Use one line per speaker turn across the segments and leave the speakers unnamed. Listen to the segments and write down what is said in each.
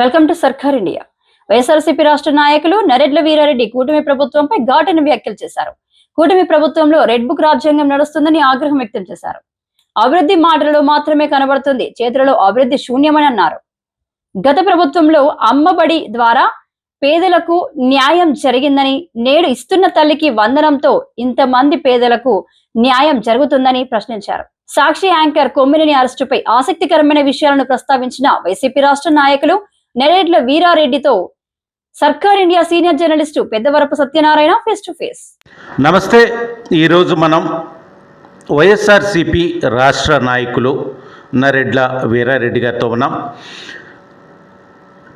Welcome to సర్కార్ India. YSRCP రాష్ట్ర నాయకులు నరెడ్ల వీరారెడ్డి కూటమి ప్రభుత్వంపై ఘాటైన వ్యాఖ్యలు చేశారు. కూటమి ప్రభుత్వంలో రెడ్ బుక్ రాజ్యాంగం నడుస్తుందని ఆగ్రహం వ్యక్తం చేశారు. అభివృద్ధి మాటలలో మాత్రమే కనబడుతుంది, చేతులలో అభివృద్ధి శూన్యమని అన్నారు. గత ప్రభుత్వంలో అమ్మబడి ద్వారా పేదలకు న్యాయం జరిగిందని, నేడు ఇస్తున్న తల్లికి వందనంతో ఇంతమంది పేదలకు న్యాయం జరుగుతుందని ప్రశ్నించారు. సాక్షి యాంకర్ కొమ్మినేని అరెస్టుపై ఆసక్తికరమైన విషయాలను ప్రస్తావించిన వైసీపీ రాష్ట్ర నాయకులు నరేడ్ల వీరారెడ్డితో సర్కార్ India senior journalist Peddavarapu Satyanarayana face to face.
నమస్తే. ఈరోజు మనం వైఎస్ఆర్సీపీ రాష్ట్ర నాయకులు నరెడ్ల వీరారెడ్డి గారితో ఉన్నాం.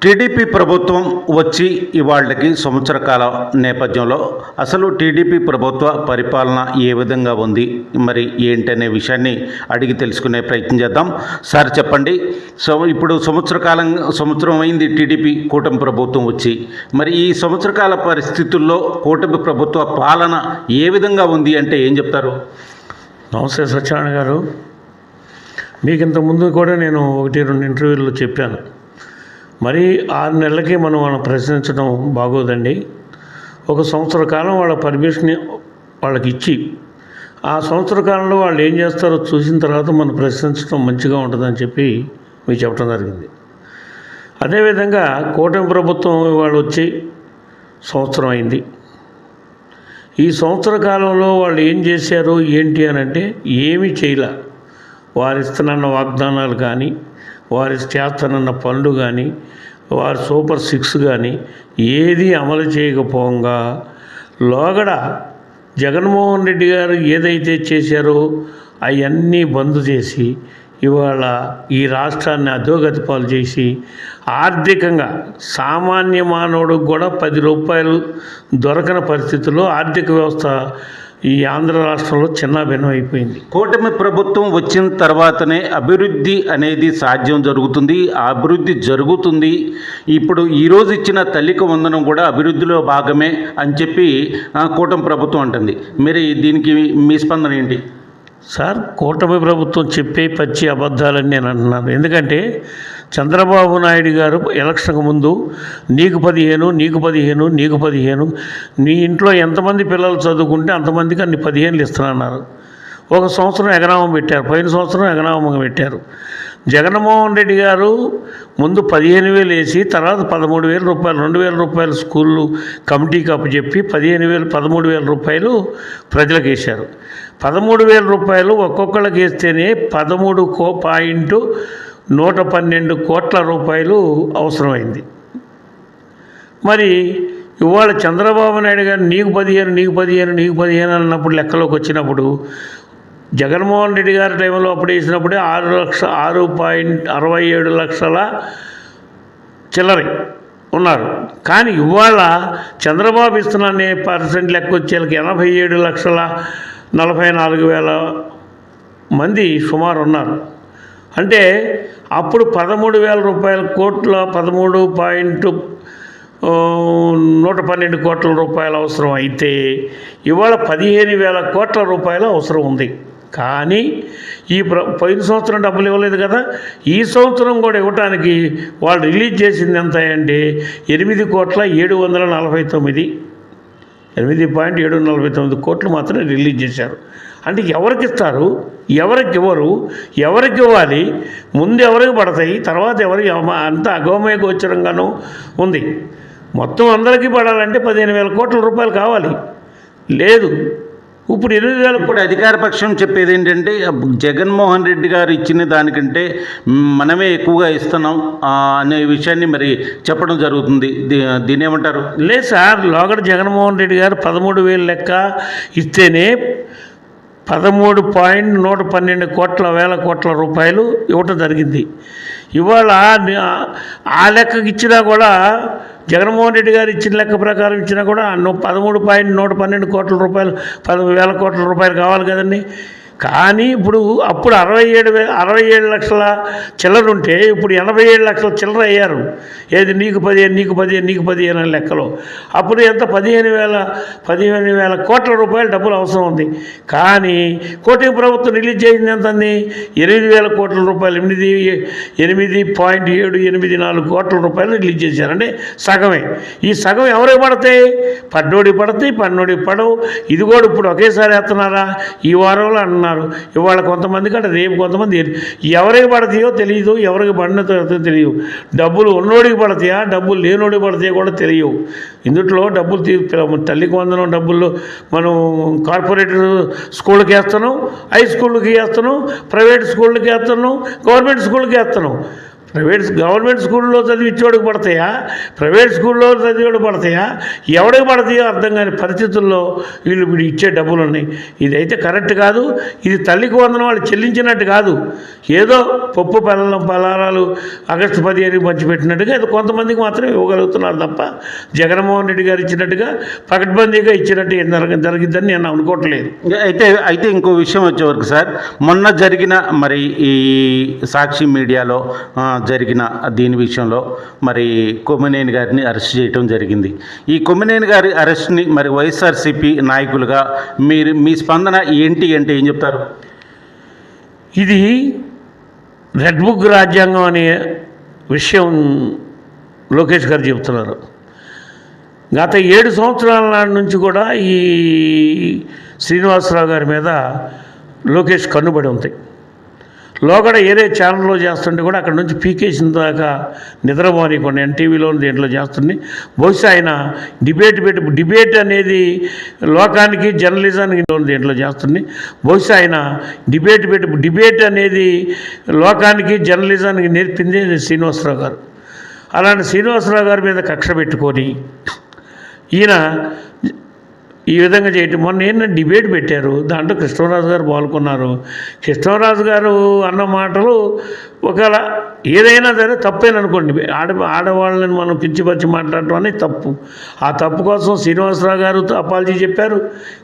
టీడీపీ ప్రభుత్వం వచ్చి ఇవాళకి సంవత్సర కాల నేపథ్యంలో అసలు టీడీపీ ప్రభుత్వ పరిపాలన ఏ విధంగా ఉంది, మరి ఏంటనే విషయాన్ని అడిగి తెలుసుకునే ప్రయత్నం చేద్దాం. సార్ చెప్పండి, ఇప్పుడు సంవత్సరం అయింది టీడీపీ కూటమి ప్రభుత్వం వచ్చి, మరి ఈ సంవత్సర కాల పరిస్థితుల్లో కూటమి ప్రభుత్వ పాలన ఏ విధంగా ఉంది అంటే ఏం చెప్తారు?
నమస్తే సత్యనారాయణ గారు. మీకు ఇంతకుముందు కూడా నేను 1-2 ఇంటర్వ్యూల్లో చెప్పాను. మరి 6 నెలలకి మనం ప్రశ్నించడం బాగోదండి. ఒక సంవత్సర కాలం వాళ్ళ పర్మిషన్ వాళ్ళకి ఇచ్చి ఆ సంవత్సర కాలంలో వాళ్ళు ఏం చేస్తారో చూసిన తర్వాత మనం ప్రశ్నించడం మంచిగా ఉంటుందని చెప్పి మీకు చెప్పడం జరిగింది. అదేవిధంగా కూటమి ప్రభుత్వం వాళ్ళు వచ్చి సంవత్సరం అయింది. ఈ సంవత్సర కాలంలో వాళ్ళు ఏం చేశారు ఏంటి అని అంటే ఏమీ చేయలే. వారు ఇస్తున్న వాగ్దానాలు కానీ, వారి చేస్తానన్న పనులు కానీ, వారి సూపర్ 6 కానీ ఏది అమలు చేయకపోగా లోగడ జగన్మోహన్ రెడ్డి గారు ఏదైతే చేశారో అవన్నీ బంద్ చేసి ఇవాళ ఈ రాష్ట్రాన్ని అధోగతి పాలు చేసి ఆర్థికంగా సామాన్య మానవుడికి కూడా 10 రూపాయలు దొరకని పరిస్థితుల్లో ఆర్థిక వ్యవస్థ ఈ ఆంధ్ర రాష్ట్రంలో చిన్నాభిన్నం అయిపోయింది.
కూటమి ప్రభుత్వం వచ్చిన తర్వాతనే అభివృద్ధి అనేది సాధ్యం జరుగుతుంది, ఆ అభివృద్ధి జరుగుతుంది. ఇప్పుడు ఈరోజు ఇచ్చిన తల్లికి వందనం కూడా అభివృద్ధిలో భాగమే అని చెప్పి కూటమి ప్రభుత్వం అంటుంది. మరి దీనికి మీ స్పందన ఏంటి?
సార్, కూటమి ప్రభుత్వం చెప్పే పచ్చి అబద్ధాలని నేను అంటున్నాను. ఎందుకంటే చంద్రబాబు నాయుడు గారు ఎలక్షన్కు ముందు నీకు 15, నీకు 15, నీకు 15, నీ ఇంట్లో ఎంతమంది పిల్లలు చదువుకుంటే అంతమందికి అన్ని 15 ఇస్తున్నారు. ఒక సంవత్సరం ఎగనామం పెట్టారు, పోయిన సంవత్సరం ఎగనామం పెట్టారు. జగన్మోహన్ రెడ్డి గారు ముందు 15,000 వేసి తర్వాత 13,000 రూపాయలు, 2,000 రూపాయలు స్కూళ్ళు కమిటీకి అప్పచెప్పి 13,000 రూపాయలు ప్రజలకు వేశారు. 13,000 రూపాయలు ఒక్కొక్కళ్ళకి వేస్తేనే 13.112 కోట్ల రూపాయలు అవసరమైంది. మరి ఇవాళ చంద్రబాబు నాయుడు గారు నీకు 15, నీకు 15, నీకు 15 అన్నప్పుడు లెక్కలోకి వచ్చినప్పుడు జగన్మోహన్ రెడ్డి గారి టైంలో అప్పుడు వేసినప్పుడే 6.67 లక్షల చిల్లర ఉన్నారు. కానీ ఇవాళ చంద్రబాబు ఇస్తున్న పర్సెంట్ లెక్క వచ్చేళ్ళకి 87,44,000 మంది సుమారు ఉన్నారు. అంటే అప్పుడు 13,000 రూపాయల కోట్ల 13.112 కోట్ల రూపాయలు అవసరం అయితే ఇవాళ 15,000 కోట్ల రూపాయలు అవసరం ఉంది. కానీ పోయిన సంవత్సరం డబ్బులు ఇవ్వలేదు కదా, ఈ సంవత్సరం కూడా ఇవ్వటానికి వాళ్ళు రిలీజ్ చేసింది ఎంత అంటే 8.749 కోట్లు మాత్రమే రిలీజ్ చేశారు. అంటే ఎవరికి ఇస్తారు, ఎవరికి ఇవ్వరు, ఎవరికి ఇవ్వాలి, ముందు ఎవరికి పడతాయి, తర్వాత ఎవరికి అంత అగోమయ గోచరంగానూ ఉంది. మొత్తం అందరికీ పడాలంటే 15,000 కోట్ల రూపాయలు కావాలి. లేదు, ఇప్పుడు 20,000.
ఇప్పుడు అధికార పక్షం చెప్పేది ఏంటంటే జగన్మోహన్ రెడ్డి గారు ఇచ్చిన దానికంటే మనమే ఎక్కువగా ఇస్తున్నాం అనే విషయాన్ని మరి చెప్పడం జరుగుతుంది. దీని ఏమంటారు?
లేదు సార్, లోగడ జగన్మోహన్ రెడ్డి గారు 13,000 లెక్క ఇస్తేనే 13.112 కోట్ల రూపాయలు ఇవ్వటం జరిగింది. ఇవాళ ఆ లెక్కకి ఇచ్చినా కూడా జగన్మోహన్ రెడ్డి గారు ఇచ్చిన లెక్క ప్రకారం ఇచ్చినా కూడా 13.112 కోట్ల రూపాయలు 10,000 కోట్ల రూపాయలు కావాలి కదండి. కానీ అప్పుడు 67 లక్షల చిల్లర ఉంటే ఇప్పుడు 87 లక్షల చిల్లర అయ్యారు. ఏది నీకు 15 నీకు 15 నీకు 15 అనే లెక్కలో. అప్పుడు ఎంత 15,000 కోట్ల రూపాయలు డబ్బులు అవసరం ఉంది. కానీ కూటమి ప్రభుత్వం రిలీజ్ చేసింది ఎంత అంది? 8,000 కోట్ల రూపాయలు, 8.784 కోట్ల రూపాయలు రిలీజ్ చేశారు. అంటే సగమే. ఈ సగం ఎవరికి పడతాయి? పడ్డోడికి పడతాయి, పన్నోడికి పడవు. ఇది కూడా ఇప్పుడు ఒకేసారి వేస్తున్నారా? ఈ వారంలో అంటున్నారు, ఇవాళ కొంతమంది కంటే రేపు కొంతమంది. ఎవరికి పడతాయో తెలియదు, ఎవరికి పడినతో తెలియదు. డబ్బులు ఉన్నోడికి పడతాయా, డబ్బులు లేనోడికి పడతాయో కూడా తెలియవు. ఇందుట్లో డబ్బులు తల్లికి వందనం డబ్బుల్లో మనం కార్పొరేటర్ స్కూళ్ళకి వేస్తున్నాం, హై స్కూళ్ళకి వేస్తున్నాం, ప్రైవేట్ స్కూళ్ళకి వేస్తున్నాం, గవర్నమెంట్ స్కూళ్ళకి వేస్తున్నాం. గవర్నమెంట్ స్కూల్లో చదివించేవాడికి పడతాయా, ప్రైవేట్ స్కూల్లో చదివేవాడికి పడతాయా, ఎవడికి పడతాయో అర్థం కాని పరిస్థితుల్లో వీళ్ళు ఇచ్చే డబ్బులు ఉన్నాయి. ఇదైతే కరెక్ట్ కాదు. ఇది తల్లికి వందనం వాళ్ళు చెల్లించినట్టు కాదు. ఏదో పప్పు పలారాలు ఆగస్టు 15 పంచిపెట్టినట్టుగా ఏదో కొంతమందికి మాత్రమే ఇవ్వగలుగుతున్నారు తప్ప జగన్మోహన్ రెడ్డి గారు ఇచ్చినట్టుగా పకడ్బందీగా ఇచ్చినట్టు ఏం జరిగిద్దని నేను అనుకోవట్లేదు.
అయితే ఇంకో విషయం వచ్చేవరకు సార్, మొన్న జరిగిన మరి ఈ సాక్షి మీడియాలో జరిగిన దీని విషయంలో మరి కొమ్మినేని గారిని అరెస్ట్ చేయడం జరిగింది. ఈ కొమ్మినేని గారి అరెస్ట్ని మరి వైఎస్ఆర్సీపీ నాయకులుగా మీ స్పందన ఏంటి అంటే ఏం చెప్తారు?
ఇది రెడ్ బుక్ రాజ్యాంగం అనే విషయం లోకేష్ గారు చెబుతున్నారు. గత 7 సంవత్సరాల నాటి నుంచి కూడా ఈ శ్రీనివాసరావు గారి మీద లోకేష్ కన్నుబడి ఉంది. లోగడ ఏరే ఛానల్లో చేస్తుంటే కూడా అక్కడ నుంచి పీకేసిన దాకా నిద్రపోనివ్వండి, ఎన్టీవీలో దేంట్లో చేస్తుంది. బహుశా ఆయన డిబేట్ అనేది లోకానికి జర్నలిజానికి దేంట్లో చేస్తుంది. బహుశా ఆయన డిబేట్ అనేది లోకానికి జర్నలిజానికి నేర్పింది శ్రీనివాసరావు గారు. అలాంటి శ్రీనివాసరావు గారి మీద కక్ష పెట్టుకొని ఈయన ఈ విధంగా చేయటం. మొన్న ఏంటంటే డిబేట్ పెట్టారు, దాంట్లో కృష్ణరాజు గారు పాల్గొన్నారు. కృష్ణరాజు గారు అన్న మాటలు ఒకవేళ ఏదైనా సరే తప్పేననుకోండి, ఆడవాళ్ళని మనం కించిపరిచి మాట్లాడటం అనేది తప్పు. ఆ తప్పు కోసం శ్రీనివాసరావు గారు అపాలజీ చెప్పారు,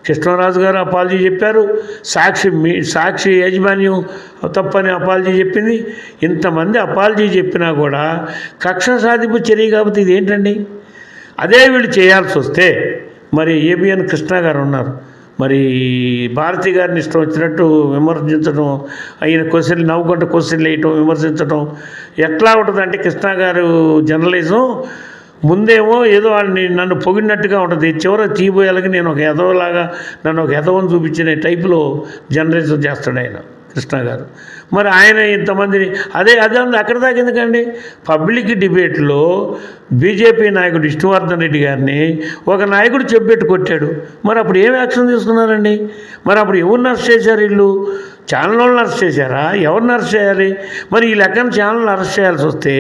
కృష్ణరాజు గారు అపాలజీ చెప్పారు, సాక్షి యాజమాన్యం తప్పని అపాలజీ చెప్పింది. ఇంతమంది అపాలజీ చెప్పినా కూడా కక్ష సాధింపు చర్య కాబట్టి ఇది ఏంటండి? అదే వీళ్ళు చేయాల్సి వస్తే మరి ఏబిఎన్ కృష్ణ గారు ఉన్నారు, మరి భారతి గారిని ఇష్టం వచ్చినట్టు విమర్శించడం, ఆయన క్వశ్చన్లు నవ్వుకుంటూ క్వశ్చన్లు వేయటం, విమర్శించడం ఎట్లా ఉంటుందంటే కృష్ణ గారు జర్నలిజం ముందేమో ఏదో వాళ్ళని నన్ను పొగిడినట్టుగా ఉంటుంది, చివరికి తీయబోయేలాగా నేను ఒక ఎదవలాగా నన్ను ఒక ఎదవని చూపించిన టైపులో జర్నలిజం చేస్తాడు ఆయన కృష్ణ గారు. మరి ఆయన ఇంతమందిని అదే అక్కడ దాకా ఎందుకండి? పబ్లిక్ డిబేట్లో బీజేపీ నాయకుడు విష్ణువర్ధన్ రెడ్డి గారిని ఒక నాయకుడు చెప్పెట్టు కొట్టాడు. మరి అప్పుడు ఏం యాక్షన్ తీసుకున్నారండి? మరి అప్పుడు ఎవరిని అరెస్ట్ చేశారు? వీళ్ళు ఛానల్ వాళ్ళని అరెస్ట్ చేశారా? ఎవరిని అరెస్ట్ చేయాలి? మరి ఈ లెక్కన ఛానల్ని అరెస్ట్ చేయాల్సి వస్తే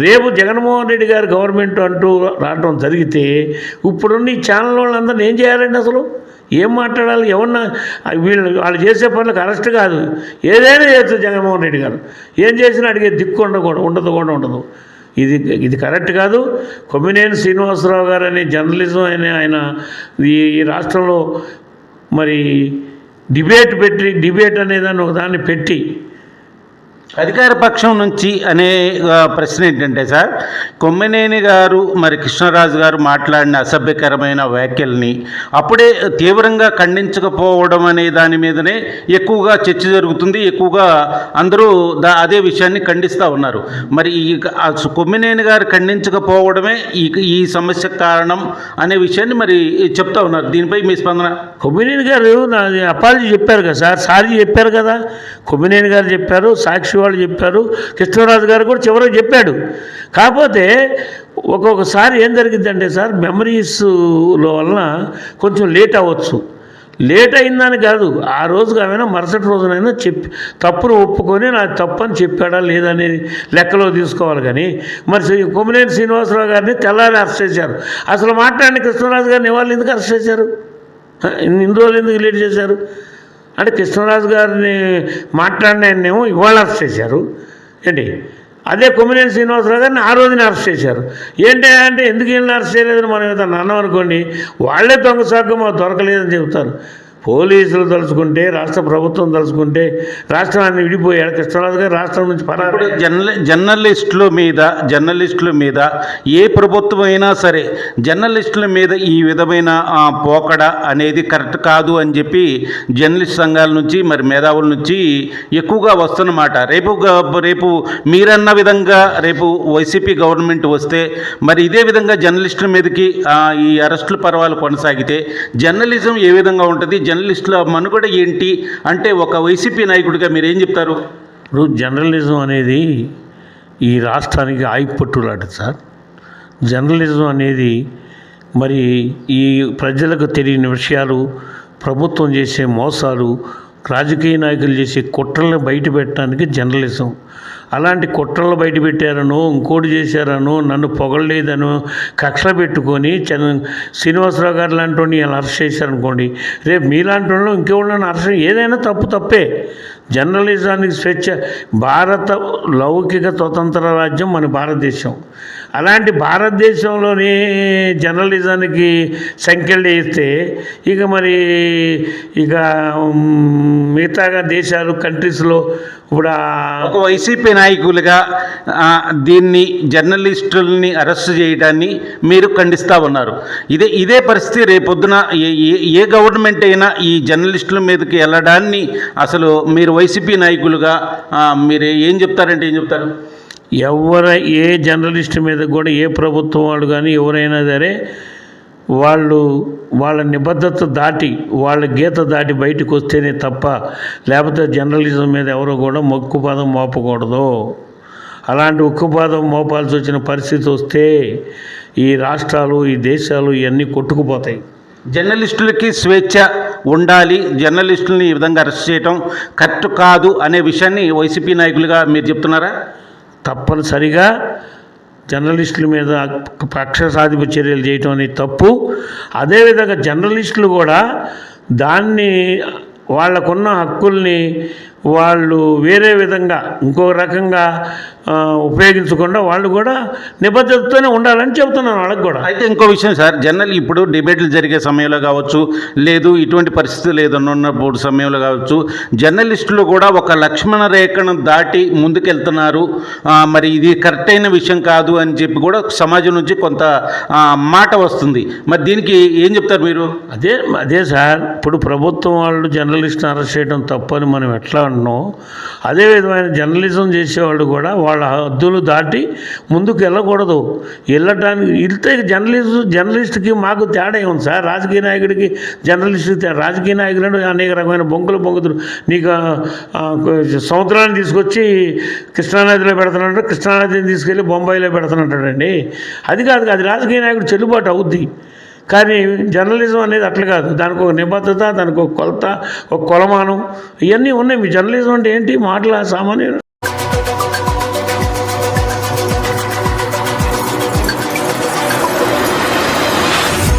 రేపు జగన్మోహన్ రెడ్డి గారు గవర్నమెంట్ అంటూ రావడం జరిగితే ఇప్పుడున్న ఈ ఛానల్ వాళ్ళందరినీ ఏం చేయాలండి? అసలు ఏం మాట్లాడాలి? ఎవరన్నా వాళ్ళు చేసే పనులకు అరెస్ట్ కాదు, ఏదైనా చేస్తారు జగన్మోహన్ రెడ్డి గారు. ఏం చేసినా అడిగే దిక్కు ఉండదు. ఇది కరెక్ట్ కాదు. కొమ్మినేని శ్రీనివాసరావు గారు అనే జర్నలిజం ఆయన ఈ రాష్ట్రంలో మరి డిబేట్ అనేదాన్ని ఒకదాన్ని పెట్టి
అధికార పక్షం నుంచి అనే ప్రశ్న ఏంటంటే సార్, కొమ్మినేని గారు మరి కృష్ణరాజు గారు మాట్లాడిన అసభ్యకరమైన వ్యాఖ్యల్ని అప్పుడే తీవ్రంగా ఖండించకపోవడం అనే దాని మీదనే ఎక్కువగా చర్చ జరుగుతుంది, ఎక్కువగా అందరూ అదే విషయాన్ని ఖండిస్తూ ఉన్నారు. మరి ఈ కొమ్మినేని గారు ఖండించకపోవడమే ఈ సమస్యకు కారణం అనే విషయాన్ని మరి చెప్తా ఉన్నారు. దీనిపై మీ స్పందన?
కొమ్మినేని గారు అపాలజీ చెప్పారు కదా సార్, సారీ చెప్పారు కదా, కొమ్మినేని గారు చెప్పారు, సాక్షి వాళ్ళు చెప్పారు, కృష్ణరాజు గారు కూడా చివరికి చెప్పాడు. కాకపోతే ఒక్కొక్కసారి ఏం జరిగిద్దంటే సార్, మెమరీస్లో వలన కొంచెం లేట్ అవ్వచ్చు. లేట్ అయిందని కాదు, ఆ రోజుకి ఆమెనా మరుసటి రోజునైనా తప్పును ఒప్పుకొని నాకు తప్పని చెప్పాడా లేదనేది లెక్కలో తీసుకోవాలి. కానీ మరి కొమ్మినేని శ్రీనివాసరావు గారిని తెల్లారి అరెస్ట్ చేశారు. అసలు మాట్లాడిన కృష్ణరాజు గారిని వాళ్ళు ఎందుకు అరెస్ట్ చేశారు? ఇన్ని రోజులు ఎందుకు లేట్ చేశారు? అంటే కృష్ణరాజు గారిని మాట్లాడిన ఆయన్నేమో ఇవాళ అరెస్ట్ చేశారు ఏంటి? అదే కొమ్మినేని శ్రీనివాసరావు గారిని ఆ రోజున అరెస్ట్ చేశారు. ఏంటి అంటే ఎందుకు వీళ్ళని అరెస్ట్ చేయలేదని మనం ఏదైనా అన్నాం అనుకోండి, వాళ్ళే దొంగ సాగు మాకు దొరకలేదని చెబుతారు. పోలీసులు తలుచుకుంటే, రాష్ట్ర ప్రభుత్వం తలుచుకుంటే రాష్ట్రాన్ని విడిపోయాడు కృష్ణరాజు గారు రాష్ట్రం నుంచి
ఇప్పుడు జర్నలిస్టుల మీద ఏ ప్రభుత్వం అయినా సరే జర్నలిస్టుల మీద ఈ విధమైన పోకడ అనేది కరెక్ట్ కాదు అని చెప్పి జర్నలిస్ట్ సంఘాల నుంచి మరి మేధావుల నుంచి ఎక్కువగా వస్తున్నమాట. రేపు మీరన్న విధంగా రేపు వైసీపీ గవర్నమెంట్ వస్తే మరి ఇదే విధంగా జర్నలిస్టుల మీదకి ఈ అరెస్టుల పర్వాలు కొనసాగితే జర్నలిజం ఏ విధంగా ఉంటుంది, జర్నలిస్టుల మనుగడ ఏంటి అంటే ఒక వైసీపీ నాయకుడిగా మీరు ఏం చెప్తారు?
ఇప్పుడు జర్నలిజం అనేది ఈ రాష్ట్రానికి ఆయుపట్టు లాంటిది సార్. జర్నలిజం అనేది మరి ఈ ప్రజలకు తెలియని విషయాలు, ప్రభుత్వం చేసే మోసాలు, రాజకీయ నాయకులు చేసే కుట్రలను బయట పెట్టడానికి జర్నలిజం. అలాంటి కుట్రలు బయట పెట్టారనో, ఇంకోటి చేశారనో, నన్ను పొగలేదనో కక్ష పెట్టుకొని శ్రీనివాసరావు గారు లాంటి వాడిని ఇలా అరెస్ట్ చేశారనుకోండి, రేపు మీలాంటి వాళ్ళు ఇంకెవరిని అరెస్ట్, ఏదైనా తప్పే. జర్నలిజానికి స్వేచ్ఛ. భారత లౌకిక స్వతంత్ర రాజ్యం మన భారతదేశం. అలాంటి భారతదేశంలోనే జర్నలిజానికి సంఖ్యలు వేస్తే ఇక మిగతా దేశాలు కంట్రీస్లో ఇప్పుడు
ఒక వైసీపీ నాయకులుగా దీన్ని జర్నలిస్టుల్ని అరెస్ట్ చేయడాన్ని మీరు ఖండిస్తూ ఉన్నారు. ఇదే పరిస్థితి రేపొద్దున ఏ గవర్నమెంట్ అయినా ఈ జర్నలిస్టుల మీదకి వెళ్ళడాన్ని అసలు మీరు వైసీపీ నాయకులుగా మీరు ఏం చెప్తారు?
ఏ జర్నలిస్ట్ మీద కూడా ఏ ప్రభుత్వం వాళ్ళు కానీ ఎవరైనా సరే వాళ్ళ నిబద్ధత దాటి, వాళ్ళ గీత దాటి బయటకు వస్తేనే తప్ప, లేకపోతే జర్నలిజం మీద ఎవరో కూడా మొక్కుపాదం మోపకూడదు. అలాంటి ఉక్కుపాదం మోపాల్సి వచ్చిన పరిస్థితి వస్తే ఈ రాష్ట్రాలు, ఈ దేశాలు ఇవన్నీ కొట్టుకుపోతాయి.
జర్నలిస్టులకి స్వేచ్ఛ ఉండాలి, జర్నలిస్టులని ఈ విధంగా అరెస్ట్ చేయడం కరెక్ట్ కాదు అనే విషయాన్ని వైసీపీ నాయకులుగా మీరు చెప్తున్నారా?
తప్పనిసరిగా జర్నలిస్టుల మీద కక్ష సాధింపు చర్యలు చేయటం అనేది తప్పు. అదేవిధంగా జర్నలిస్టులు కూడా దాన్ని వాళ్ళకున్న హక్కుల్ని వాళ్ళు వేరే విధంగా ఇంకో రకంగా ఉపయోగించకుండా వాళ్ళు కూడా నిబద్ధతతోనే ఉండాలని చెబుతున్నాను వాళ్ళకి కూడా.
అయితే ఇంకో విషయం సార్, ఇప్పుడు డిబేట్లు జరిగే సమయంలో కావచ్చు, లేదు ఇటువంటి పరిస్థితులు ఏదన్నప్పుడు సమయంలో కావచ్చు, జర్నలిస్టులు కూడా ఒక లక్ష్మణ రేఖను దాటి ముందుకెళ్తున్నారు, మరి ఇది కరెక్ట్ అయిన విషయం కాదు అని చెప్పి కూడా సమాజం నుంచి కొంత మాట వస్తుంది. మరి దీనికి ఏం చెప్తారు మీరు?
అదే సార్, ఇప్పుడు ప్రభుత్వం వాళ్ళు జర్నలిస్ట్ని అరెస్ట్ చేయడం తప్పని మనం ఎట్లా అన్నాం, అదే విధమైన జర్నలిజం చేసేవాళ్ళు కూడా వాళ్ళ హద్దులు దాటి ముందుకు వెళ్ళకూడదు. వెళ్తే జర్నలిస్ట్కి మాకు తేడా ఉంది సార్. రాజకీయ నాయకుడికి జర్నలిస్ట్కి రాజకీయ నాయకులు అనేక రకమైన బొంకులు నీకు సముద్రాన్ని తీసుకొచ్చి కృష్ణానదిలో పెడుతున్నాడు, కృష్ణానదిని తీసుకెళ్ళి బొంబాయిలో పెడుతున్నట్టాడండి. అది కాదు, అది రాజకీయ నాయకుడు చెల్లుబాటు అవుద్ది. కానీ జర్నలిజం అనేది అట్లా కాదు. దానికి ఒక నిబద్ధత, దానికి ఒక కొలత, ఒక కొలమానం, ఇవన్నీ ఉన్నాయి. మీ జర్నలిజం అంటే ఏంటి? మాటల సామాన్య